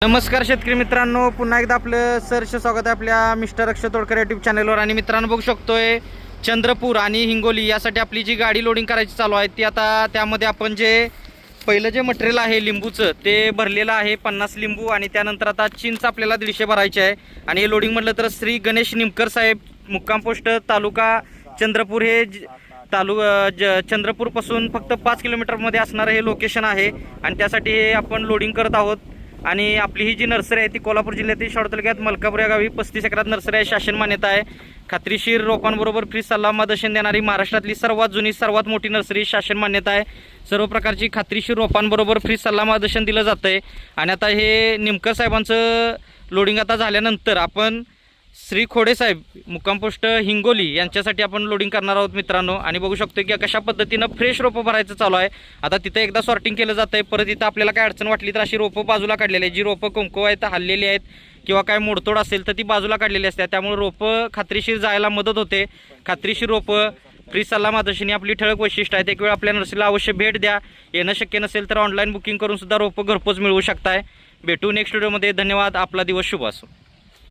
नमस्कार शेतकरी मित्रांनो, पुन्हा एकदा आपलं सहर्ष स्वागत आहे आपल्या मिस्टर अक्षय तोडकर यूट्यूब चॅनलवर। आणि मित्रांनो बघू शकतोय चंद्रपूर आणि हिंगोली यासाठी आपली जी गाडी लोडिंग करायची चालू आहे ती आता त्यामध्ये आपण जे पहिलं जे मटेरियल आहे लिंबूचं ते भरलेलं आहे 50 लिंबू, आणि त्यानंतर आता चिंच आपल्याला 150 भरायचे आहे। आणि हे लोडिंग म्हटलं तर श्री गणेश निमकर साहेब, मुक्काम पोस्ट तालुका चंद्रपूर, हे चंद्रपूरपासून फक्त 5 किलोमीटरमध्ये असणारं हे लोकेशन आहे। आणि त्यासाठी हे आपण लोडिंग करत आहोत। आणि आपली ही जी नर्सरी आहे ती कोल्हापूर जिल्ह्यातील शाहू तालुक्यात मलकापूर या गावी 35 एकरात नर्सरी आहे। शासन मान्यता आहे, खात्रीशीर रोपांबरोबर फ्री सल्ला मार्गदर्शन देणारी महाराष्ट्रातली सर्वात जुनी सर्वात मोठी नर्सरी, शासन मान्यता आहे। सर्व प्रकारची खात्रीशीर रोपांबरोबर फ्री सल्ला मार्गदर्शन दिलं जातं आहे। आणि आता हे निमकर साहेबांचं लोडिंग आता झाल्यानंतर आपण श्री खोडे साहेब, मुक्काम पोस्ट हिंगोली यांच्यासाठी आपण लोडिंग करणार आहोत मित्रांनो। आणि बघू शकतो की कशा पद्धतीनं फ्रेश रोपं भरायचं चालू आहे। आता तिथे एकदा सॉर्टिंग केलं जातं आहे, परत इथं आपल्याला काय अडचण वाटली तर अशी रोपं बाजूला काढलेली आहे। जी रोपं कुंकू आहेत, हल्लेली आहेत किंवा काय मोडतोड असेल तर ती बाजूला काढलेली असतात, त्यामुळे रोपं खात्रीशीर जायला मदत होते। खात्रीशीर रोपं फ्री सल्ला मार्गदर्शन आपली ठळक वैशिष्ट्य आहेत। एक वेळ आपल्या नर्सरीला अवश्य भेट द्या। येणं शक्य नसेल तर ऑनलाईन बुकिंग करून सुद्धा रोपं घरपोच मिळवू शकताय। भेटू नेक्स्ट व्हिडिओमध्ये। धन्यवाद। आपला दिवस शुभ असो।